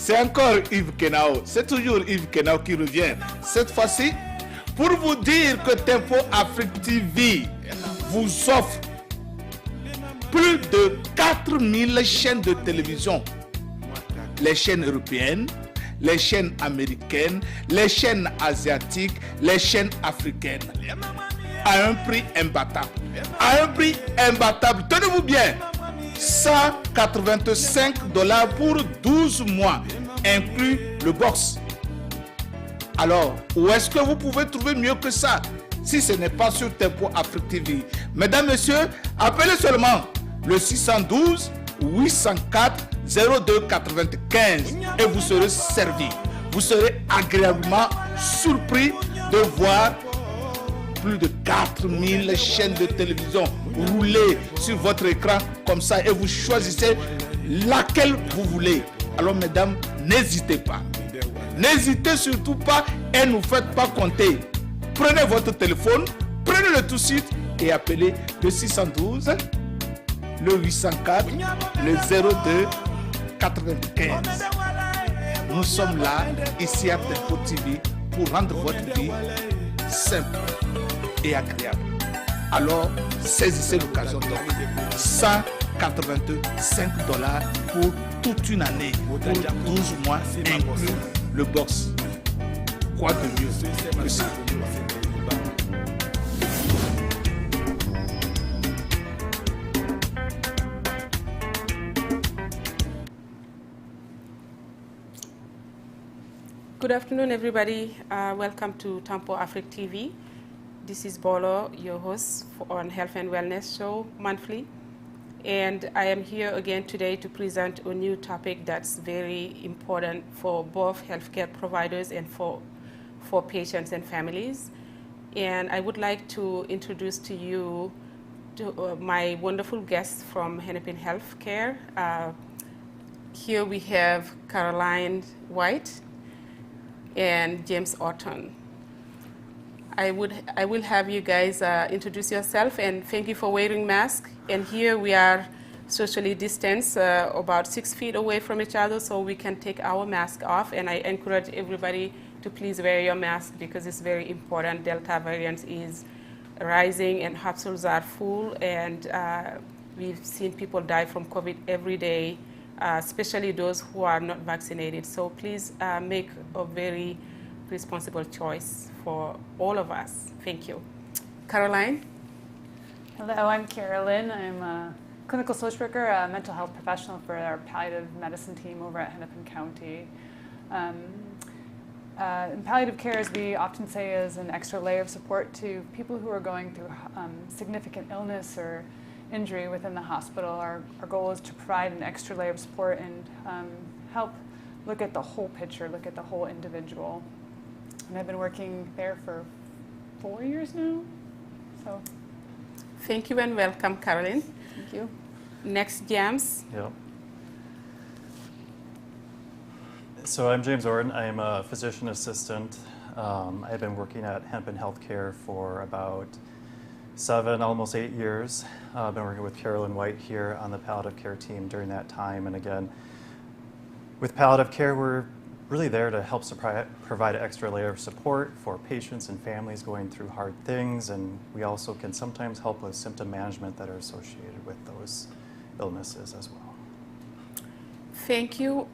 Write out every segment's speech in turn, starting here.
c'est encore Yves Kenao. C'est toujours Yves Kenao qui revient. Cette fois-ci, pour vous dire que Tempo Afrique TV vous offre plus de 4000 chaînes de télévision. Les chaînes européennes, les chaînes américaines, les chaînes asiatiques, les chaînes africaines. À un prix imbattable. À un prix imbattable. Tenez-vous bien. $185 pour 12 mois, inclus le box. Alors, où est-ce que vous pouvez trouver mieux que ça si ce n'est pas sur Tempo Afrique TV? Mesdames, Messieurs, appelez seulement le 612 804 0295 et vous serez servi. Vous serez agréablement surpris de voir plus de 4000 chaînes de télévision rouler sur votre écran comme ça et vous choisissez laquelle vous voulez. Alors mesdames, n'hésitez pas. N'hésitez surtout pas et ne faites pas compter. Prenez votre téléphone, prenez le tout de suite et appelez le 612, le 804, le 02 95. Nous sommes là, ici à Tempo TV, pour rendre votre vie simple et agréable. Alors, saisissez l'occasion donc. $185 pour toute une année, pour 12 mois, inclus le box. Quoi de mieux que ça? Good afternoon, everybody. Welcome to Tempo Afrique TV. This is Bolo, your host on Health and Wellness Show monthly. And I am here again today to present a new topic that's very important for both healthcare providers and for patients and families. And I would like to introduce to you my wonderful guests from Hennepin Healthcare. Here we have Caroline White and James Orton. I will have you guys introduce yourself, and thank you for wearing masks. And here we are socially distanced, about 6 feet away from each other, so we can take our mask off. And I encourage everybody to please wear your mask because it's very important. Delta variant is rising and hospitals are full, and we've seen people die from COVID every day, especially those who are not vaccinated. So please make a very responsible choice for all of us. Thank you. Caroline? Hello, I'm Carolyn. I'm a clinical social worker, a mental health professional for our palliative medicine team over at Hennepin County. Palliative care, as we often say, is an extra layer of support to people who are going through significant illness or injury within the hospital. Our goal is to provide an extra layer of support and help look at the whole picture, look at the whole individual. And I've been working there for 4 years now. So, thank you and welcome, Caroline. thank you. Next, James. Yep. So I'm James Orton. I'm a physician assistant. I've been working at Hennepin Healthcare for about 7, almost 8 years. I've been working with Carolyn White here on the palliative care team during that time. And again, with palliative care, we're really there to help provide an extra layer of support for patients and families going through hard things, and we also can sometimes help with symptom management that are associated with those illnesses as well. Thank you,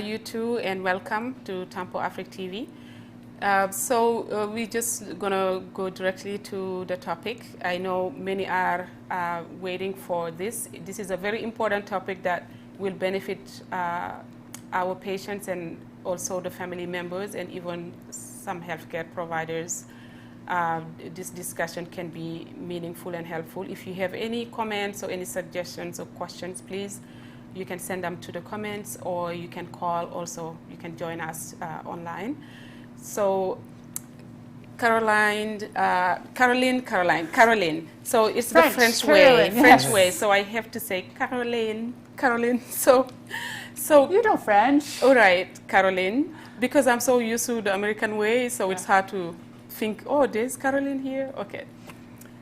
you too, and welcome to Tempo Afrique TV. We're just gonna go directly to the topic. I know many are waiting for this. This is a very important topic that will benefit our patients and also the family members and even some healthcare providers. This discussion can be meaningful and helpful. If you have any comments or any suggestions or questions, please, you can send them to the comments, or you can call also. You can join us online. So Caroline. So it's the French way, yes. French way. So I have to say Caroline. So You know French. all right, Caroline, because I'm so used to the American way, so it's hard to think, oh, there's Caroline here. Okay.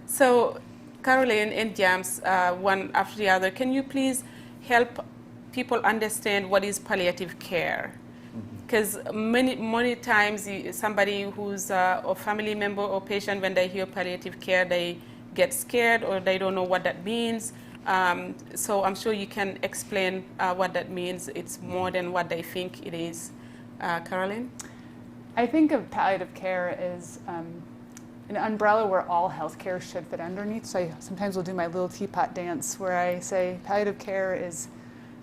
So Caroline and James, one after the other, can you please help people understand what is palliative care? because many times somebody who's a family member or patient, when they hear palliative care, they get scared or they don't know what that means. So I'm sure you can explain what that means. It's more than what they think it is. Caroline? I think of palliative care as an umbrella where all healthcare should fit underneath. So I sometimes will do my little teapot dance where I say palliative care is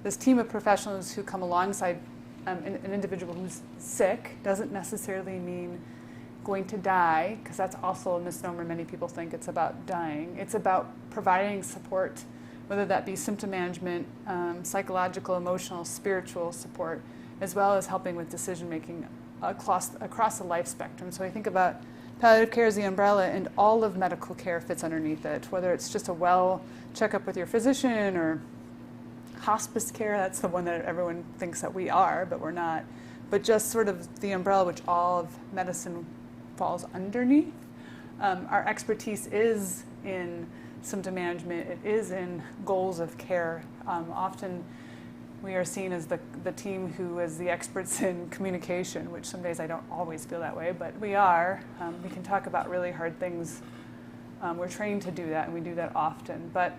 this team of professionals who come alongside an individual who's sick. Doesn't necessarily mean going to die, because that's also a misnomer. Many people think it's about dying. It's about providing support, whether that be symptom management, psychological, emotional, spiritual support, as well as helping with decision making across the life spectrum. So I think about palliative care as the umbrella, and all of medical care fits underneath it, whether it's just a well checkup with your physician or hospice care. That's the one that everyone thinks that we are, but we're not. But just sort of the umbrella which all of medicine falls underneath. Our expertise is in symptom management. It is in goals of care. Often we are seen as the team who is the experts in communication, which some days I don't always feel that way, but we are. We can talk about really hard things. We're trained to do that, and we do that often. But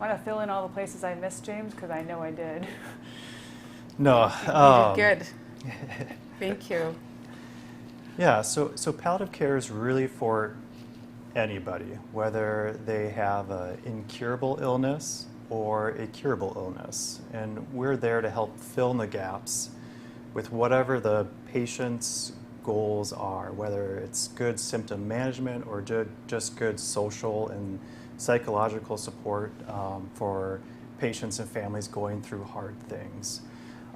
I want to fill in all the places I missed, James, because I know I did. No. You did good. Thank you. Yeah, so palliative care is really for anybody, whether they have an incurable illness or a curable illness. And we're there to help fill in the gaps with whatever the patient's goals are, whether it's good symptom management or just good social and psychological support for patients and families going through hard things.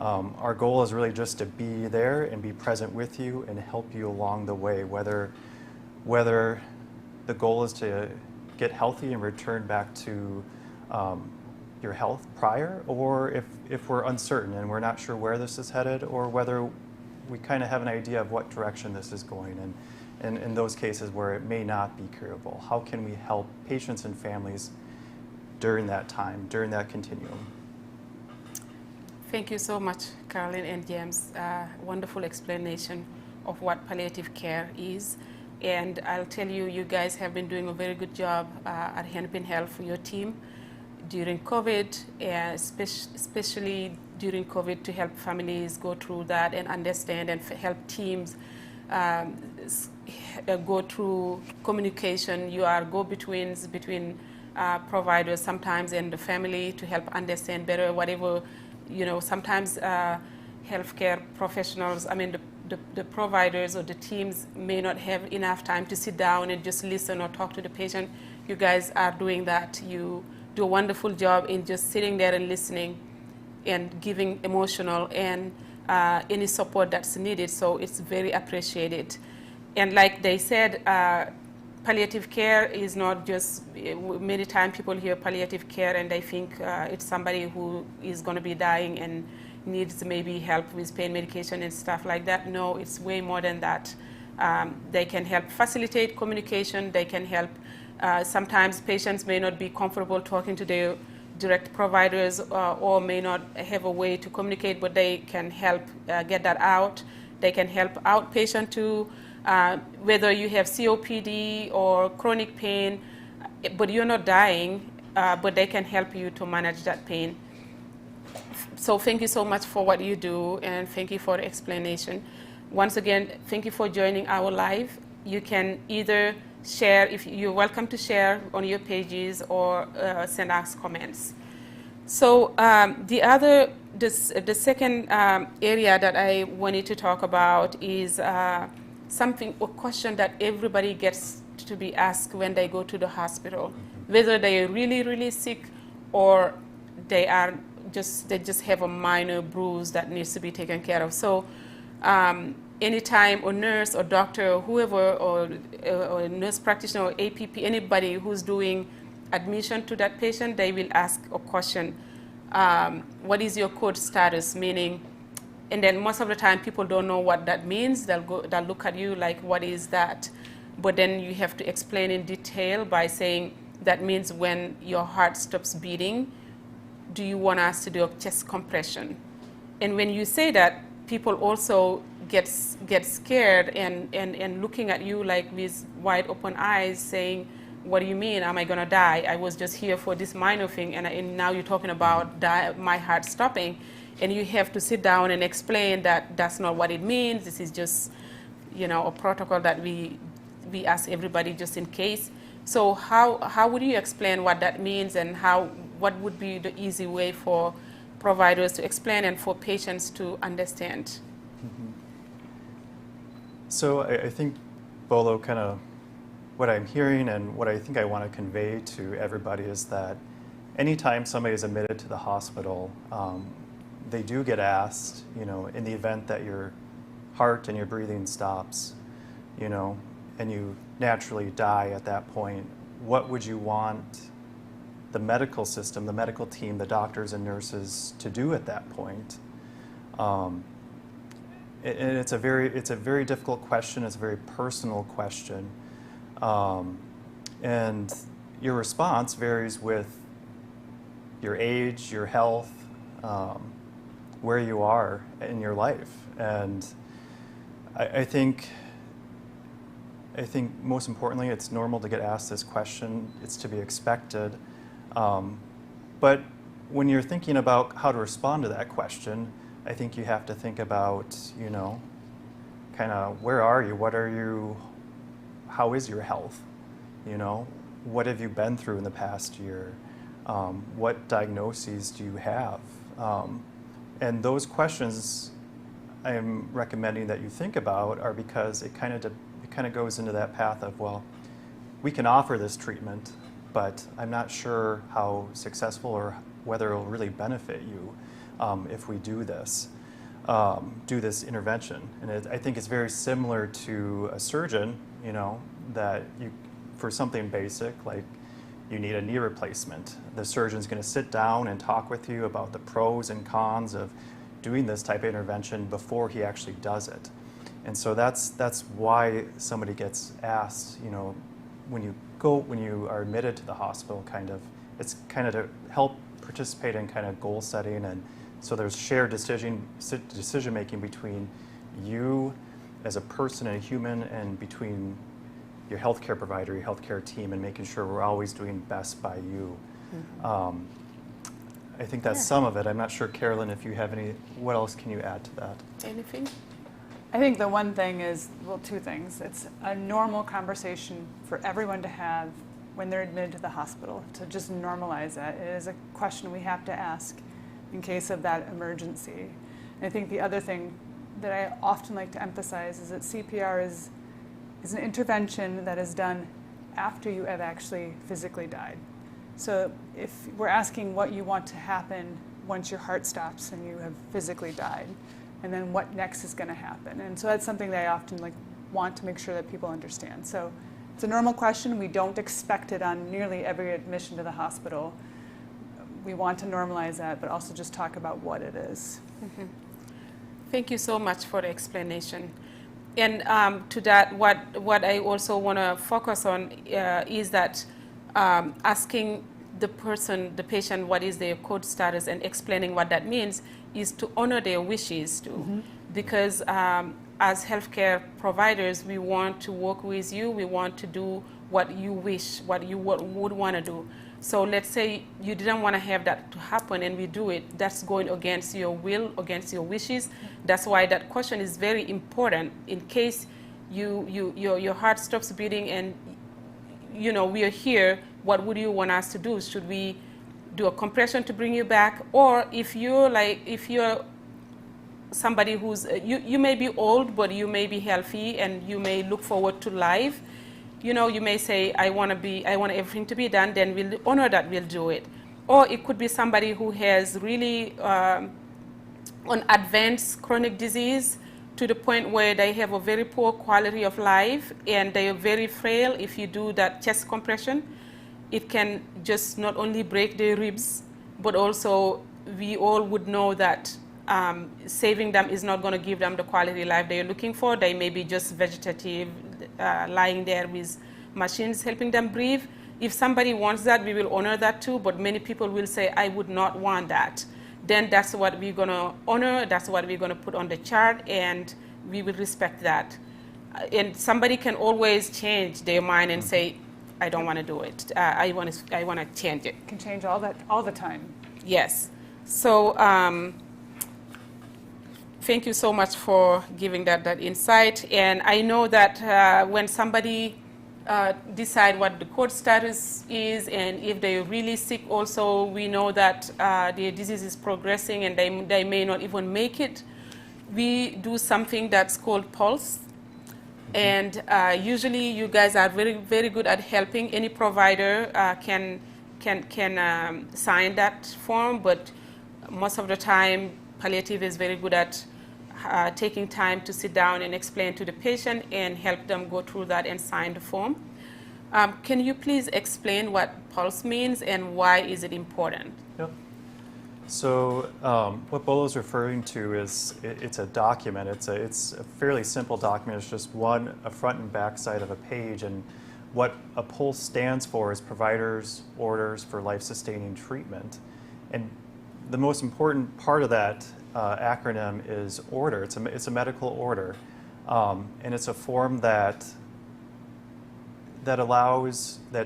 Our goal is really just to be there and be present with you and help you along the way, whether the goal is to get healthy and return back to your health prior, or if we're uncertain and we're not sure where this is headed, or whether we kind of have an idea of what direction this is going. And in those cases where it may not be curable, how can we help patients and families during that time, during that continuum? Thank you so much, Caroline and James. Wonderful explanation of what palliative care is. And I'll tell you, you guys have been doing a very good job at Hennepin Health for your team during COVID, especially during COVID, to help families go through that and understand, and help teams go through communication. You are go-betweens between providers sometimes and the family to help understand better whatever, sometimes healthcare professionals, the providers or the teams may not have enough time to sit down and just listen or talk to the patient. You guys are doing that. You do a wonderful job in just sitting there and listening and giving emotional and any support that's needed. So it's very appreciated. And like they said, palliative care is not just, many times people hear palliative care and they think it's somebody who is going to be dying and needs maybe help with pain medication and stuff like that. No, it's way more than that. They can help facilitate communication. They can help. Sometimes patients may not be comfortable talking to their direct providers or may not have a way to communicate, but they can help get that out. They can help outpatient too, whether you have COPD or chronic pain, but you're not dying, but they can help you to manage that pain. So thank you so much for what you do, and thank you for the explanation. Once again, thank you for joining our live. You can either share, if you're welcome to share on your pages, or send us comments. So the second area that I wanted to talk about is a question that everybody gets to be asked when they go to the hospital, whether they are really, really sick or they just have a minor bruise that needs to be taken care of. So anytime a nurse or doctor or whoever, or a nurse practitioner or APP, anybody who's doing admission to that patient, they will ask a question. What is your code status? Meaning, and then most of the time people don't know what that means. They'll look at you like, what is that? But then you have to explain in detail by saying, that means when your heart stops beating, do you want us to do a chest compression? And when you say that, people also get scared and looking at you like with wide open eyes saying, what do you mean, am I going to die? I was just here for this minor thing, and now you're talking about my heart stopping. And you have to sit down and explain that that's not what it means. This is just, a protocol that we ask everybody just in case. So how would you explain what that means, and what would be the easy way for providers to explain and for patients to understand? Mm-hmm. So I think, Bolo, kind of what I'm hearing and what I think I want to convey to everybody is that anytime somebody is admitted to the hospital, they do get asked, in the event that your heart and your breathing stops, and you naturally die at that point, what would you want the medical system, the medical team, the doctors and nurses to do at that point? And it's a very difficult question. It's a very personal question. And your response varies with your age, your health, where you are in your life. And I think most importantly, it's normal to get asked this question. It's to be expected. But when you're thinking about how to respond to that question, I think you have to think about, kind of where are you? What are you? How is your health? What have you been through in the past year? What diagnoses do you have? And those questions I'm recommending that you think about are because it kind of goes into that path of, well, we can offer this treatment, but I'm not sure how successful or whether it will really benefit you if we do this intervention. And I think it's very similar to a surgeon, that for something basic, like you need a knee replacement. The surgeon's going to sit down and talk with you about the pros and cons of doing this type of intervention before he actually does it. And so that's why somebody gets asked, when you are admitted to the hospital, it's kind of to help participate in kind of goal setting, and so there's shared decision making between you as a person and a human, and between your healthcare provider, your healthcare team, and making sure we're always doing best by you. Mm-hmm. I think that's some of it. I'm not sure, Carolyn, if you have what else can you add to that? Anything? I think the one thing is, two things. It's a normal conversation for everyone to have when they're admitted to the hospital, to just normalize that. It is a question we have to ask in case of that emergency. And I think the other thing that I often like to emphasize is that CPR is an intervention that is done after you have actually physically died. So if we're asking what you want to happen once your heart stops and you have physically died, and then what next is going to happen. And so that's something that I often want to make sure that people understand. So it's a normal question. We don't expect it on nearly every admission to the hospital. We want to normalize that, but also just talk about what it is. Mm-hmm. Thank you so much for the explanation. And to that, what I also want to focus on is that asking the patient, what is their code status, and explaining what that means is to honor their wishes too. Mm-hmm. Because as healthcare providers, we want to work with you. We want to do what you wish, what you would want to do. So let's say you didn't want to have that to happen and we do it. That's going against your will, against your wishes. That's why that question is very important. In case your heart stops beating and we are here, what would you want us to do? Should we do a compression to bring you back? Or if you're somebody who's, you may be old, but you may be healthy and you may look forward to life. You may say, I want everything to be done, then we'll honor that, we'll do it. Or it could be somebody who has really an advanced chronic disease to the point where they have a very poor quality of life and they are very frail. If you do that chest compression, it can just not only break their ribs, but also we all would know that saving them is not going to give them the quality of life they're looking for. They may be just vegetative, lying there with machines helping them breathe. If somebody wants that, we will honor that too, but many people will say, I would not want that. then that's what we're going to honor, that's what we're going to put on the chart, and we will respect that. And somebody can always change their mind and say, I don't want to do it. I want to change it. Can change all the time. Yes. So thank you so much for giving that insight. And I know that when somebody decide what the court status is, and if they're really sick also, we know that their disease is progressing and they may not even make it. We do something that's called POLST. And usually you guys are very, very good at helping. Any provider can sign that form, but most of the time Palliative is very good at taking time to sit down and explain to the patient and help them go through that and sign the form. Can you please explain what POLST means and why is it important? Yep. So what Bolo's referring to is it's a document. It's a fairly simple document. It's just a front and back side of a page. And what a POLST stands for is Providers' Orders for Life-Sustaining Treatment. And the most important part of that acronym is order. It's a medical order. And it's a form that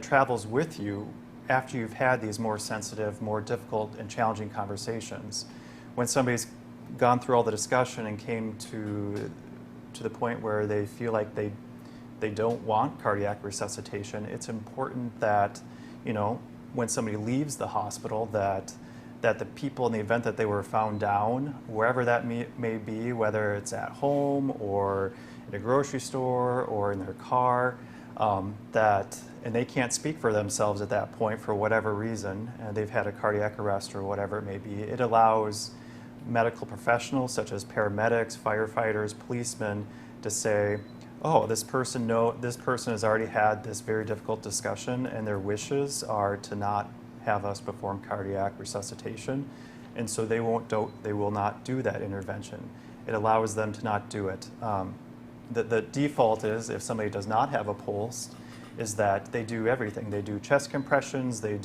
travels with you after you've had these more sensitive, more difficult and challenging conversations. When somebody's gone through all the discussion and came to the point where they feel like they don't want cardiac resuscitation, it's important that, when somebody leaves the hospital, that the people, in the event that they were found down, wherever that may be, whether it's at home or in a grocery store or in their car, and they can't speak for themselves at that point for whatever reason, and they've had a cardiac arrest or whatever it may be, it allows medical professionals such as paramedics, firefighters, policemen to say, oh, this person has already had this very difficult discussion and their wishes are to not have us perform cardiac resuscitation, and so they will not do that intervention. It allows them to not do it. The default is, if somebody does not have a POLST, is that they do everything. They do chest compressions, they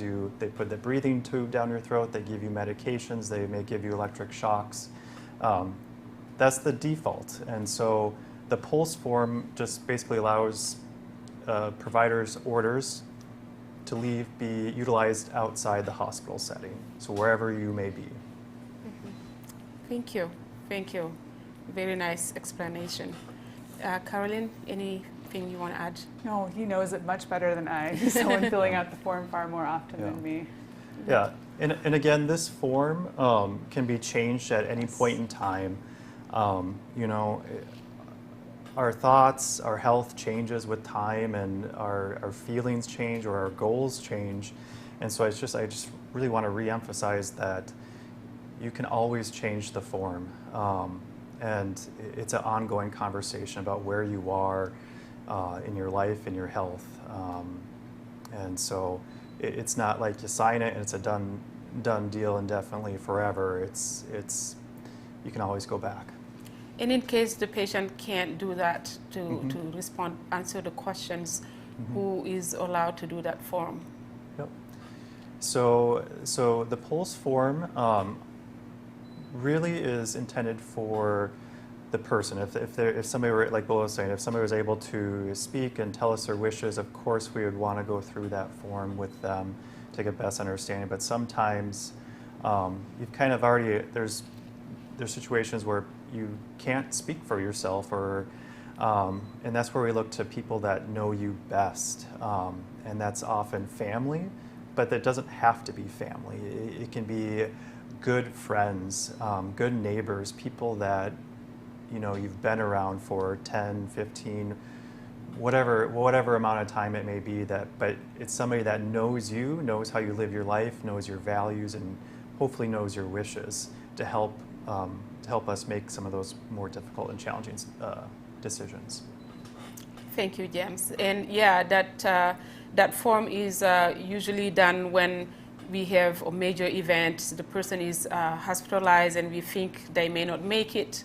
put the breathing tube down your throat, they give you medications, they may give you electric shocks. That's the default. And so the POLST form just basically allows providers' orders to be utilized outside the hospital setting, so wherever you may be. Thank you. Thank you. Very nice explanation. Carolyn, anything you want to add? No, he knows it much better than I. He's the one filling out the form far more often than me. Yeah, and again, this form can be changed at any point in time. Our thoughts, our health changes with time, and our feelings change or our goals change. And so I just really want to reemphasize that you can always change the form. And it's an ongoing conversation about where you are in your life and your health. And so it's not like you sign it and it's a done deal indefinitely forever. It's you can always go back. And in case the patient can't do that to answer the questions, who is allowed to do that form? Yep. So the POLST form really is intended for the person. If somebody were, like Bolo was saying, if somebody was able to speak and tell us their wishes, of course we would want to go through that form with them to get best understanding. But sometimes you've kind of already, there's situations where you can't speak for yourself, and that's where we look to people that know you best, and that's often family, but that doesn't have to be family. It can be good friends, good neighbors, people that you've been around for 10, 15, whatever amount of time it may be, but it's somebody that knows you, knows how you live your life, knows your values, and hopefully knows your wishes to help us make some of those more difficult and challenging decisions. Thank you, James. And yeah, that form is usually done when we have a major event. The person is hospitalized and we think they may not make it,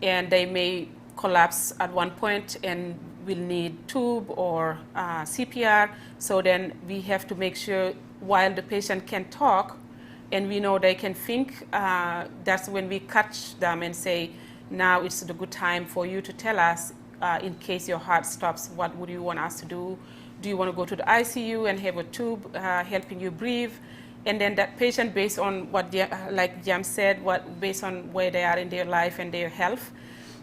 and they may collapse at one point and will need tube or CPR. So then we have to make sure while the patient can talk and we know they can think, that's when we catch them and say, now it's the good time for you to tell us, in case your heart stops, what would you want us to do? Do you want to go to the ICU and have a tube helping you breathe? And then that patient, based on what, like Jam said, based on where they are in their life and their health,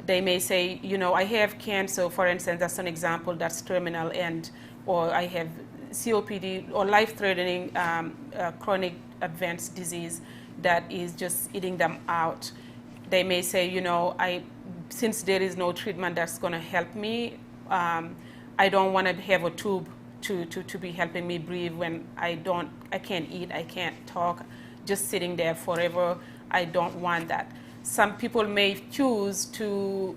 they may say, you know, I have cancer, for instance, that's an example that's terminal, or I have COPD or life-threatening chronic advanced disease that is just eating them out. They may say, you know, since there is no treatment that's going to help me, I don't want to have a tube to be helping me breathe when I can't eat, I can't talk, just sitting there forever. I don't want that. Some people may choose to,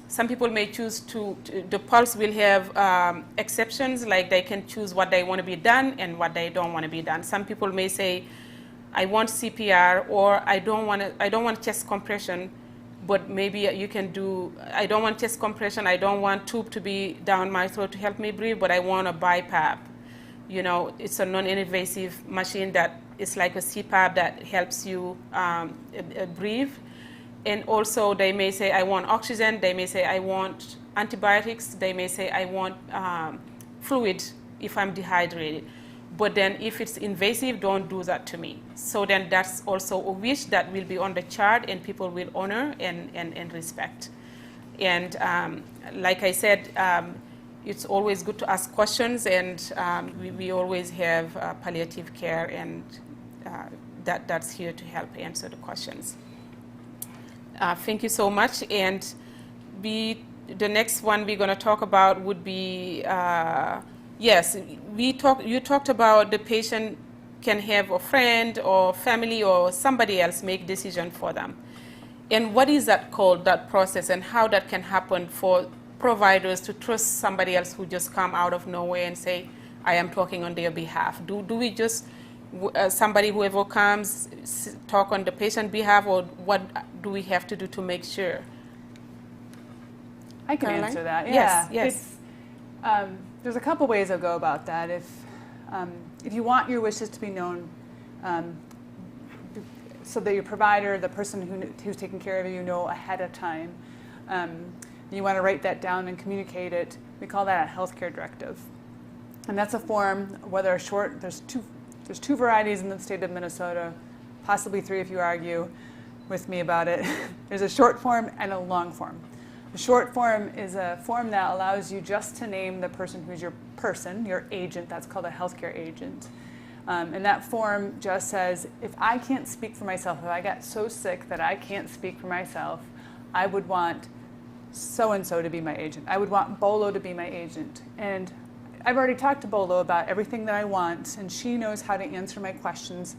the POLST will have exceptions, like they can choose what they want to be done and what they don't want to be done. Some people may say, I want CPR, or I don't want chest compression, but maybe you can do, I don't want chest compression, I don't want tube to be down my throat to help me breathe, but I want a BiPAP. You know, it's a non-invasive machine that is like a CPAP that helps you breathe. And also they may say, I want oxygen, they may say, I want antibiotics, they may say, I want fluid if I'm dehydrated. But then if it's invasive, don't do that to me. So then that's also a wish that will be on the chart and people will honor and respect. And like I said, it's always good to ask questions, and we always have palliative care, and that's here to help answer the questions. Thank you so much. And the next one we're going to talk about would be, yes, you talked about the patient can have a friend or family or somebody else make decision for them. And what is that called, that process, and how that can happen for providers to trust somebody else who just come out of nowhere and say, I am talking on their behalf? Do we just, somebody whoever comes, talk on the patient behalf, or what do we have to do to make sure? I can Caroline? answer that. Yeah. Yes. There's a couple ways I'll go about that. If you want your wishes to be known, so that your provider, the person who's taking care of you, know ahead of time, you want to write that down and communicate it. We call that a healthcare directive, and that's a form. Whether a short, there's two varieties in the state of Minnesota, possibly three if you argue with me about it. There's a short form and a long form. The short form is a form that allows you just to name the person who's your agent. That's called a healthcare agent. And that form just says, if I can't speak for myself, if I got so sick that I can't speak for myself, I would want so-and-so to be my agent. I would want Bolo to be my agent. And I've already talked to Bolo about everything that I want, and she knows how to answer my questions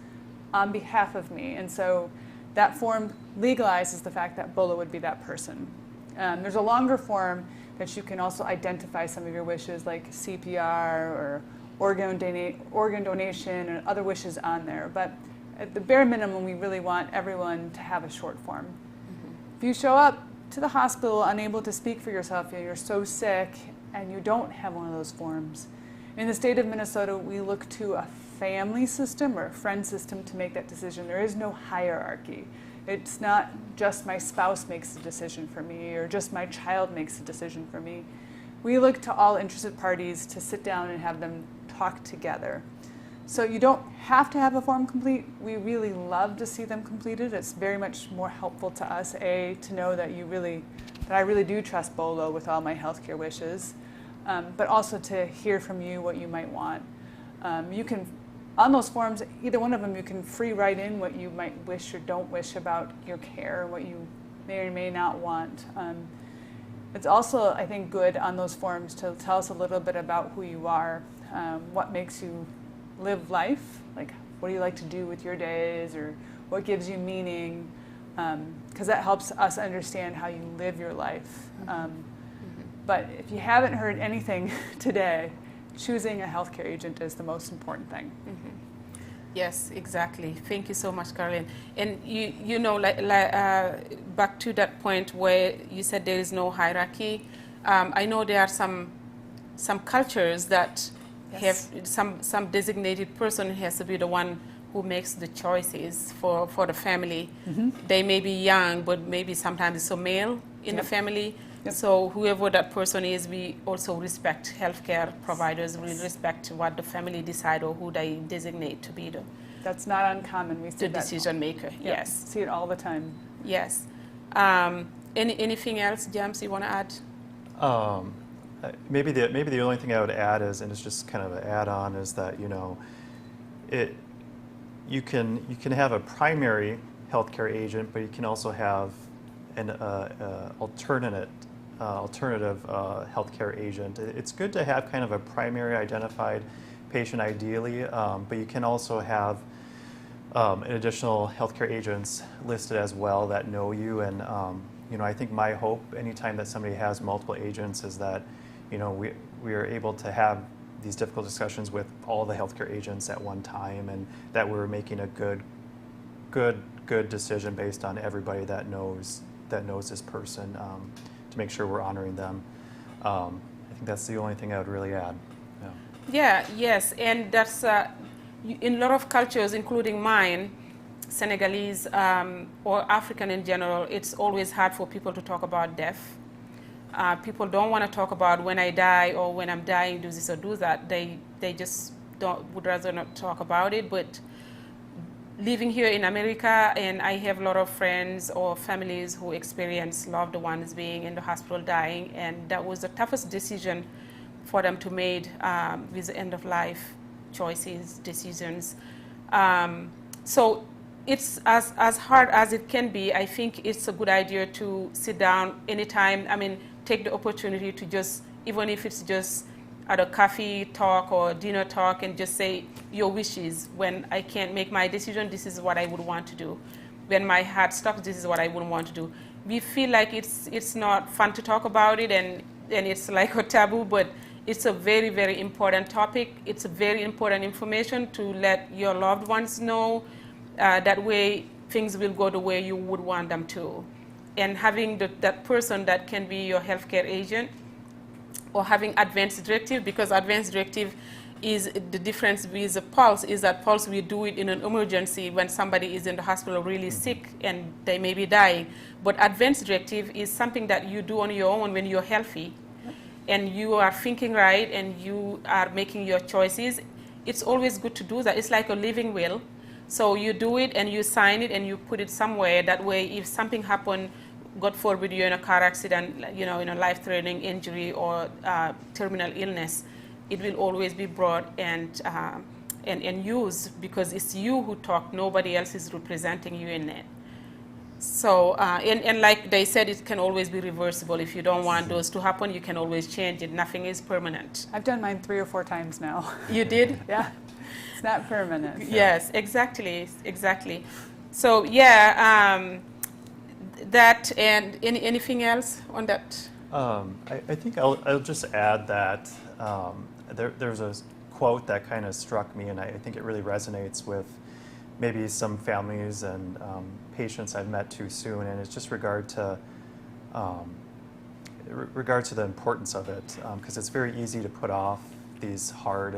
on behalf of me. And so that form legalizes the fact that Bolo would be that person. There's a longer form that you can also identify some of your wishes, like CPR or organ donation and other wishes on there. But at the bare minimum, we really want everyone to have a short form. Mm-hmm. If you show up to the hospital unable to speak for yourself, you're so sick, and you don't have one of those forms, in the state of Minnesota, we look to a family system or a friend system to make that decision. There is no hierarchy. It's not just my spouse makes a decision for me, or just my child makes a decision for me. We look to all interested parties to sit down and have them talk together. So you don't have to have a form complete. We really love to see them completed. It's very much more helpful to us, to know that I really do trust Bolo with all my healthcare wishes, but also to hear from you what you might want. You can, on those forms, either one of them, you can free write in what you might wish or don't wish about your care, what you may or may not want. It's also, I think, good on those forms to tell us a little bit about who you are, what makes you live life, like what do you like to do with your days, or what gives you meaning, because that helps us understand how you live your life. But if you haven't heard anything today, choosing a healthcare agent is the most important thing. Mm-hmm. Yes, exactly. Thank you so much, Caroline. And you know, back to that point where you said there is no hierarchy. I know there are some cultures that have some designated person has to be the one who makes the choices for the family. They may be young, but maybe sometimes it's a male in the family. So whoever that person is, we also respect healthcare providers. We respect what the family decide or who they designate to be That's not uncommon. We see the decision maker. Yes. See it all the time. Yes. Anything else, James, you want to add? Maybe the only thing I would add is, and it's just kind of an add-on, is that you can have a primary healthcare agent, but you can also have an alternative healthcare agent. It's good to have kind of a primary identified patient ideally, but you can also have an additional healthcare agents listed as well that know you. And I think my hope anytime that somebody has multiple agents is that we are able to have these difficult discussions with all the healthcare agents at one time, and that we're making a good decision based on everybody that knows this person, to make sure we're honoring them. I think that's the only thing I would really add. Yes, and that's in a lot of cultures, including mine, Senegalese or African in general, it's always hard for people to talk about death. People don't want to talk about when I die or when I'm dying, do this or do that. They just would rather not talk about it. But living here in America, and I have a lot of friends or families who experience loved ones being in the hospital dying, and that was the toughest decision for them to make with the end of life choices, decisions. So it's as hard as it can be. I think it's a good idea to sit down anytime. Take the opportunity to just, even if it's just at a coffee talk or dinner talk, and just say your wishes. When I can't make my decision, this is what I would want to do. When my heart stops, this is what I wouldn't want to do. We feel like it's not fun to talk about it, and it's like a taboo, but it's a very, very important topic. It's a very important information to let your loved ones know. That way things will go the way you would want them to. And having that person that can be your healthcare agent, or having advanced directive, because advanced directive is the difference with the POLST, is that POLST, we do it in an emergency when somebody is in the hospital really sick and they may be dying. But advanced directive is something that you do on your own when you're healthy and you are thinking right and you are making your choices. It's always good to do that. It's like a living will. So you do it and you sign it and you put it somewhere. That way, if something happened, God forbid you're in a car accident, in a life-threatening injury or terminal illness, it will always be brought and used, because it's you who talk. Nobody else is representing you in it. So, and like they said, it can always be reversible. If you don't want those to happen, you can always change it. Nothing is permanent. I've done mine 3 or 4 times now. You did? Yeah. It's not permanent. So. Yes, exactly. So, that, and anything else on that? I think I'll just add that there's a quote that kind of struck me, and I think it really resonates with maybe some families and patients I've met too soon, and it's just regard to the importance of it, because it's very easy to put off these hard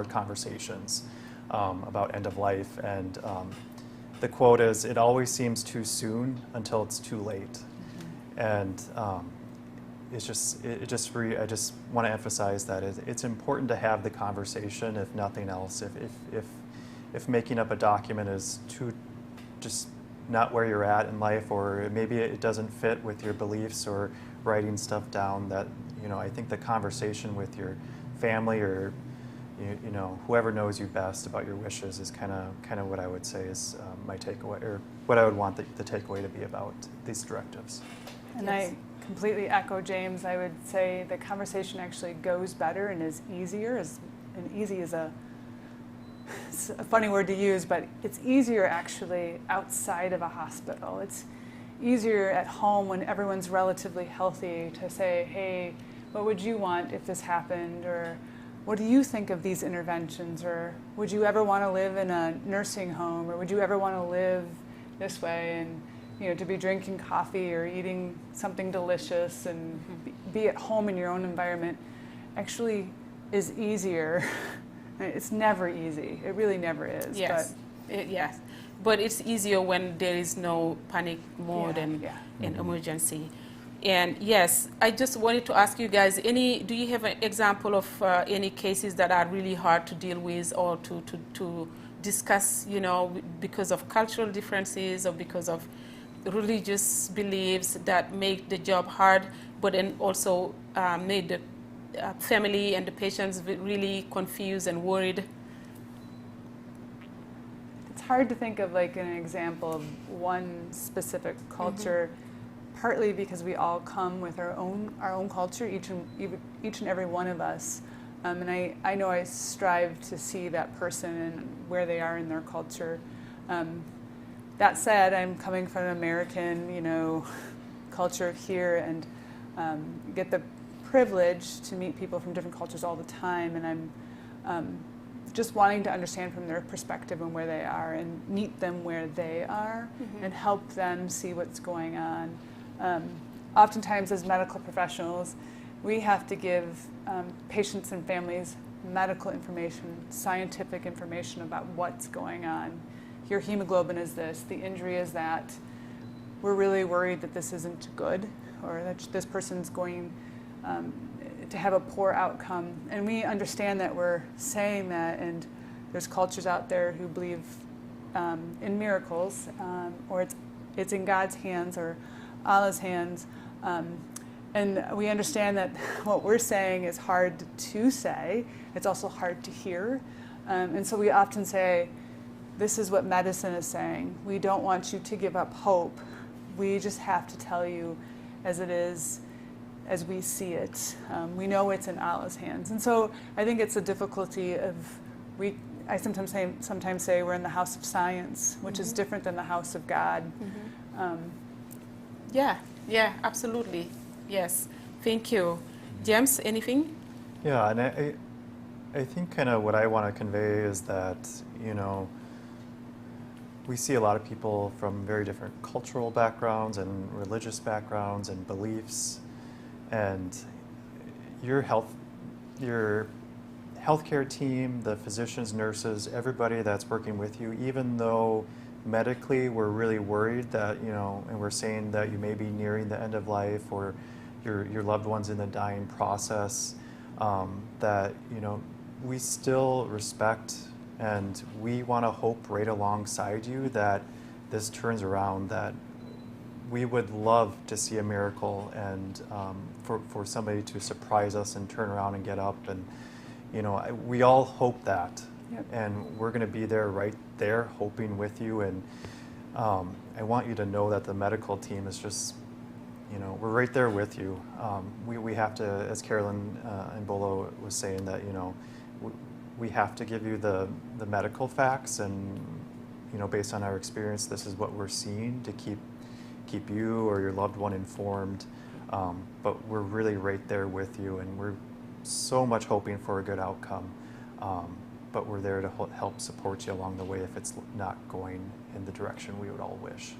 conversations about end of life. And the quote is, "It always seems too soon until it's too late." And I just want to emphasize that it's important to have the conversation, if nothing else. If making up a document is just not where you're at in life, or maybe it doesn't fit with your beliefs, or writing stuff down, that I think the conversation with your family or whoever knows you best about your wishes is kind of what I would say is my takeaway, or what I would want the takeaway to be about these directives. And Yes. I completely echo James. I would say the conversation actually goes better and is easier. And easy is it's a funny word to use, but it's easier actually outside of a hospital. It's easier at home when everyone's relatively healthy to say, hey, what would you want if this happened? Or what do you think of these interventions? Or would you ever want to live in a nursing home? Or would you ever want to live this way? And to be drinking coffee or eating something delicious and be at home in your own environment actually is easier. It's never easy. It really never is. Yes. But Yes, but it's easier when there is no panic mode and emergency. And yes, I just wanted to ask you guys, do you have an example of any cases that are really hard to deal with or to discuss, because of cultural differences or because of religious beliefs that make the job hard, but then also made the family and the patients really confused and worried? It's hard to think of like an example of one specific culture, partly because we all come with our own culture, each and every one of us. And I know I strive to see that person and where they are in their culture. That said, I'm coming from an American, culture here, and get the privilege to meet people from different cultures all the time, and I'm just wanting to understand from their perspective and where they are, and meet them where they are, and help them see what's going on. Oftentimes, as medical professionals, we have to give patients and families medical information, scientific information about what's going on. Your hemoglobin is this, the injury is that. We're really worried that this isn't good, or that this person's going to have a poor outcome. And we understand that we're saying that, and there's cultures out there who believe in miracles, or it's in God's hands or Allah's hands. And we understand that what we're saying is hard to say. It's also hard to hear. And so we often say, this is what medicine is saying. We don't want you to give up hope. We just have to tell you as it is, as we see it. We know it's in Allah's hands. And so I think it's a difficulty of, I sometimes say we're in the house of science, which is different than the house of God. Yeah, absolutely. Yes, thank you. James, anything? Yeah, and I think kind of what I want to convey is that, we see a lot of people from very different cultural backgrounds and religious backgrounds and beliefs, and your healthcare team, the physicians, nurses, everybody that's working with you, even though medically we're really worried that, and we're saying that you may be nearing the end of life or your loved one's in the dying process, that, we still respect and we want to hope right alongside you that this turns around, that we would love to see a miracle and for somebody to surprise us and turn around and get up. And, we all hope that. Yep. And we're going to be there, right there, hoping with you. And I want you to know that the medical team is just, we're right there with you. We have to, as Carolyn and Bolo was saying, that, we have to give you the medical facts, and based on our experience, this is what we're seeing to keep you or your loved one informed. But we're really right there with you, and we're so much hoping for a good outcome. But we're there to help support you along the way if it's not going in the direction we would all wish.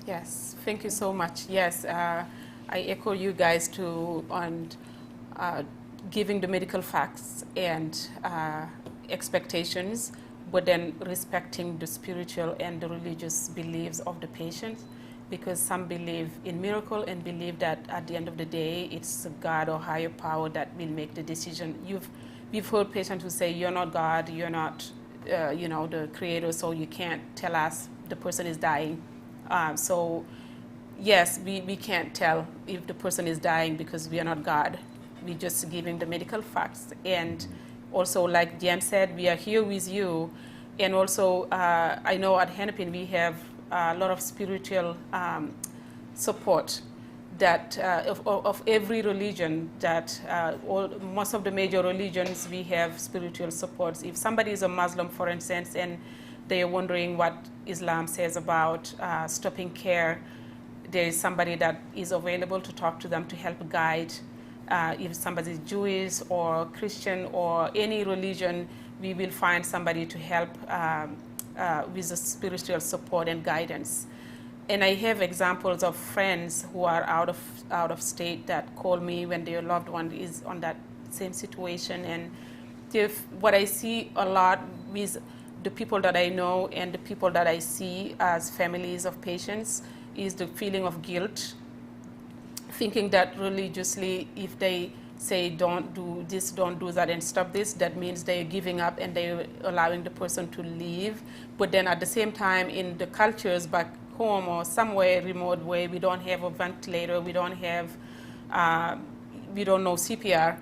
Yes, thank you so much. Yes, I echo you guys too on giving the medical facts and expectations, but then respecting the spiritual and the religious beliefs of the patient, because some believe in miracle and believe that at the end of the day it's God or higher power that will make the decision. We've heard patients who say, you're not God, you're not the creator, so you can't tell us the person is dying. So yes, we can't tell if the person is dying because we are not God. We're just giving the medical facts. And also, like James said, we are here with you. And also, I know at Hennepin we have a lot of spiritual support that of every religion, that most of the major religions, we have spiritual supports. If somebody is a Muslim, for instance, and they are wondering what Islam says about stopping care, there is somebody that is available to talk to them to help guide. If somebody is Jewish or Christian or any religion, we will find somebody to help with the spiritual support and guidance. And I have examples of friends who are out of state that call me when their loved one is on that same situation. And what I see a lot with the people that I know and the people that I see as families of patients is the feeling of guilt, thinking that religiously if they say don't do this, don't do that, and stop this, that means they're giving up and they're allowing the person to leave. But then at the same time, in the cultures back home or somewhere remote where we don't have a ventilator, we don't have, we don't know CPR,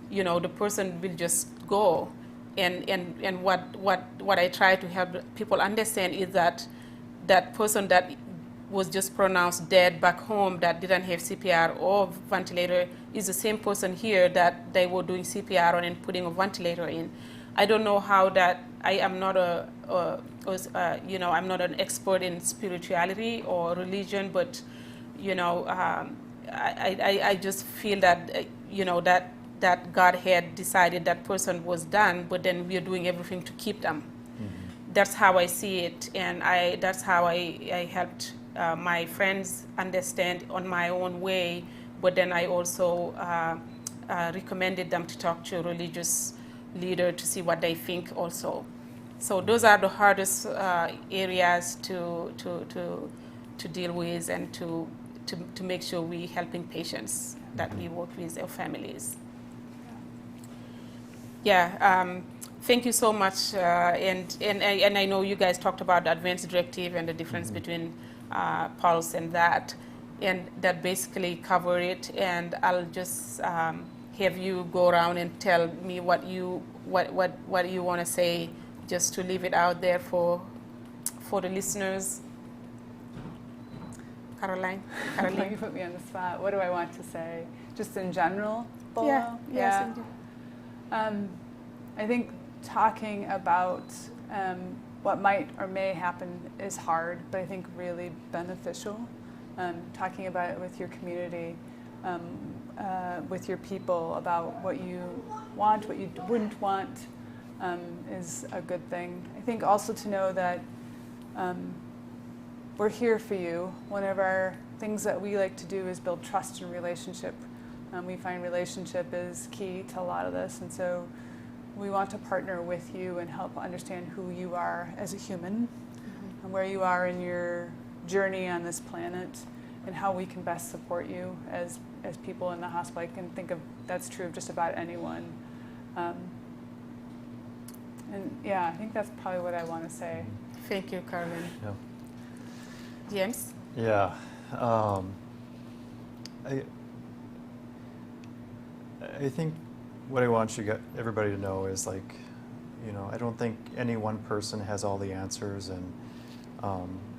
you know, the person will just go. And what I try to help people understand is that that person that was just pronounced dead back home that didn't have CPR or ventilator is the same person here that they were doing CPR on and putting a ventilator in. I don't know how that, I am not you know, I'm not an expert in spirituality or religion, but, you know, I just feel that, you know, that God had decided that person was done, but then we are doing everything to keep them. Mm-hmm. That's how I see it, and that's how I helped my friends understand on my own way, but then I also recommended them to talk to a religious leader to see what they think also. So those are the hardest areas to deal with and to make sure we're helping patients that we work with, their families. Yeah, thank you so much. And I know you guys talked about the advanced directive and the difference between POLST and that basically cover it. And I'll just have you go around and tell me what you want to say, just to leave it out there for the listeners. Caroline? You put me on the spot. What do I want to say? Just in general, Bolo? Yeah. Yes, indeed. I think talking about what might or may happen is hard, but I think really beneficial. Talking about it with your community, with your people, about what you want, what you wouldn't want, is a good thing. I think also to know that we're here for you. One of our things that we like to do is build trust and relationship. We find relationship is key to a lot of this, and so we want to partner with you and help understand who you are as a human, and where you are in your journey on this planet, and how we can best support you as people in the hospital. I can think of that's true of just about anyone. And yeah, I think that's probably what I want to say. Thank you, Caroline. Yeah. James? Yeah. I think what I want everybody to know is, like, you know, I don't think any one person has all the answers, and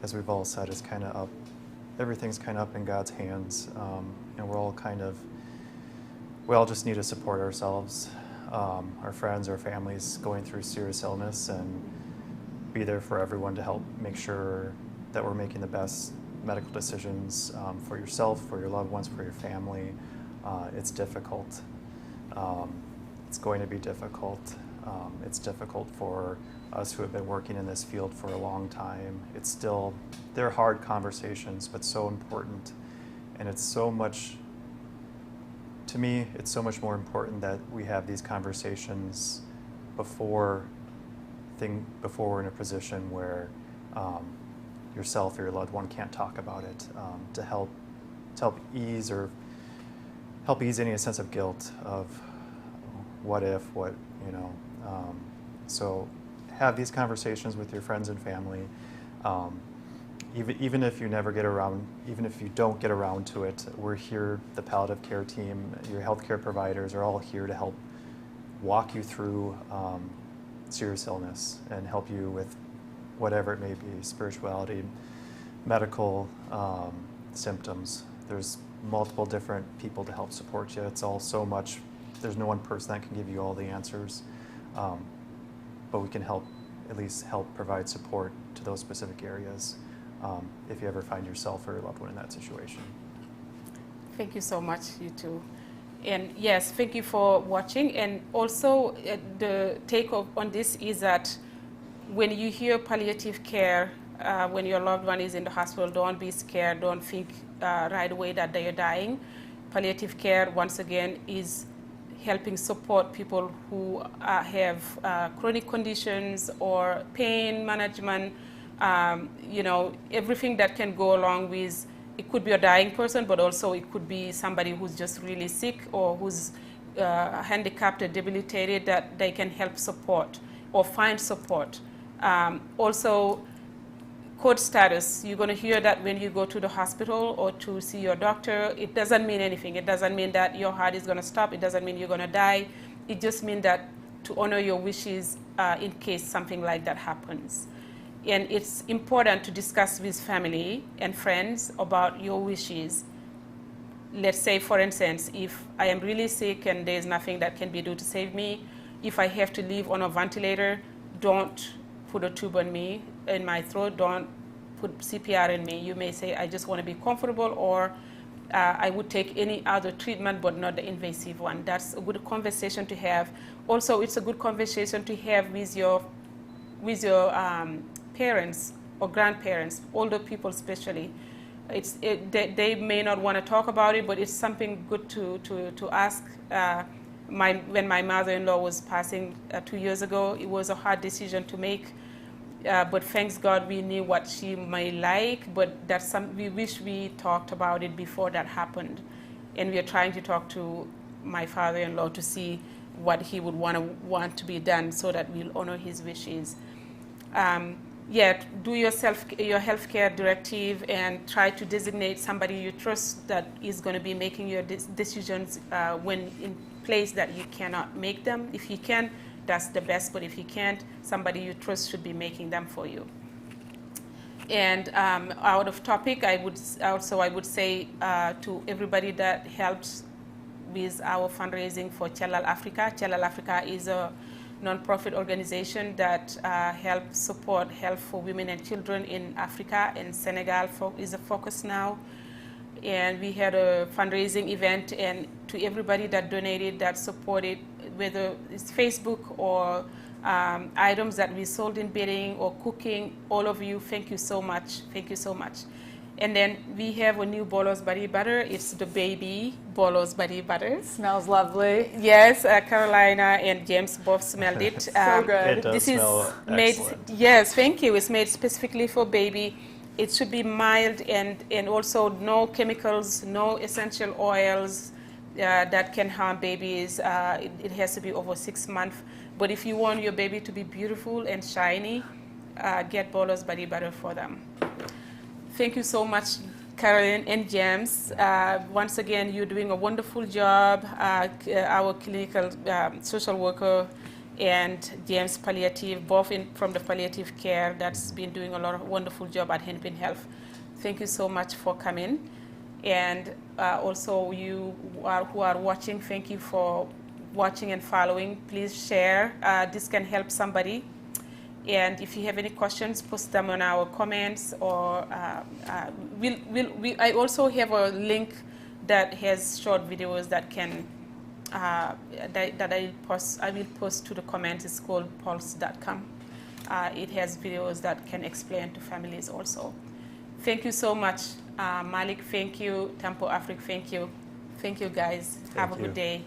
as we've all said, it's kind of everything's kind of up in God's hands, and we all just need to support ourselves, our friends, our families going through serious illness, and be there for everyone to help make sure that we're making the best medical decisions for yourself, for your loved ones, for your family. It's difficult. It's going to be difficult. It's difficult for us who have been working in this field for a long time. They're hard conversations, but so important. And it's so much, to me, it's so much more important that we have these conversations before we're in a position where yourself or your loved one can't talk about it, to help ease any sense of guilt of what if, so have these conversations with your friends and family. Even if you never get around, even if you don't get around to it, we're here, the palliative care team, your healthcare providers are all here to help walk you through serious illness and help you with whatever it may be, spirituality, medical symptoms. There's multiple different people to help support you. It's all so much. There's no one person that can give you all the answers, but we can at least help provide support to those specific areas if you ever find yourself or your loved one in that situation. Thank you so much, you two. And yes, thank you for watching. And also the take on this is that when you hear palliative care, when your loved one is in the hospital, don't be scared. Don't think right away that they are dying. Palliative care, once again, is helping support people who have chronic conditions or pain management, everything that can go along with, it could be a dying person, but also it could be somebody who's just really sick or who's handicapped or debilitated, that they can help support or find support. Also, code status, you're going to hear that when you go to the hospital or to see your doctor. It doesn't mean anything. It doesn't mean that your heart is going to stop. It doesn't mean you're going to die. It just means that to honor your wishes in case something like that happens. And it's important to discuss with family and friends about your wishes. Let's say, for instance, if I am really sick and there's nothing that can be done to save me, if I have to live on a ventilator, don't put a tube on me, in my throat, don't put CPR in me. You may say, I just want to be comfortable, or I would take any other treatment but not the invasive one. That's a good conversation to have. Also, it's a good conversation to have with your parents or grandparents, older people especially. They may not want to talk about it, but it's something good to ask. When my mother-in-law was passing 2 years ago, it was a hard decision to make, but thanks God we knew what she may like, but we wish we talked about it before that happened. And we are trying to talk to my father-in-law to see what he would want to be done so that we'll honor his wishes. Do your healthcare directive and try to designate somebody you trust that is going to be making your decisions when in place that you cannot make them. If you can, that's the best, but if you can't, somebody you trust should be making them for you. And out of topic, I would say to everybody that helps with our fundraising for Cellal Africa. Cellal Africa is a non-profit organization that helps support health for women and children in Africa, and Senegal is a focus now. And we had a fundraising event, and to everybody that donated, that supported, whether it's Facebook or items that we sold in bidding or cooking, all of you, thank you so much. Thank you so much. And then we have a new Bolos Bari butter. It's the baby Bolos Bari butter. Smells lovely. Yes, Carolina and James both smelled it. So good. It does smell excellent. Yes, thank you. It's made specifically for baby. It should be mild and also no chemicals, no essential oils that can harm babies. It has to be over 6 months. But if you want your baby to be beautiful and shiny, get Bolos Bari butter for them. Thank you so much, Carolyn and James. Once again, you're doing a wonderful job. Our clinical social worker and James Palliative, both from the palliative care, that's been doing a lot of wonderful job at Hennepin Health. Thank you so much for coming. And also you who are watching, thank you for watching and following. Please share. This can help somebody. And if you have any questions, post them on our comments, or I also have a link that has short videos that can that I will post to the comments. It's called POLST.com. It has videos that can explain to families also. Thank you so much, Malik. Thank you, Tampo Africa. Thank you. Thank you, guys. Have a good day.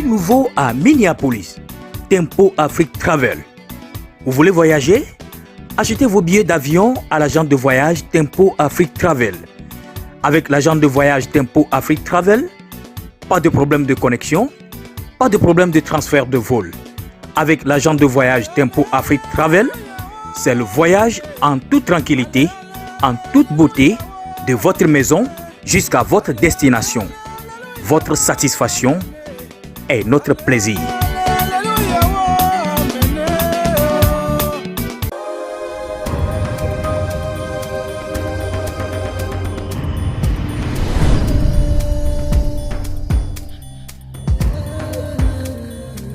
Nouveau à Minneapolis, Tempo Afrique Travel. Vous voulez voyager? Achetez vos billets d'avion à l'agence de voyage Tempo Afrique Travel. Avec l'agent de voyage Tempo Afrique Travel, pas de problème de connexion, pas de problème de transfert de vol. Avec l'agent de voyage Tempo Afrique Travel, c'est le voyage en toute tranquillité, en toute beauté, de votre maison jusqu'à votre destination. Votre satisfaction est notre plaisir.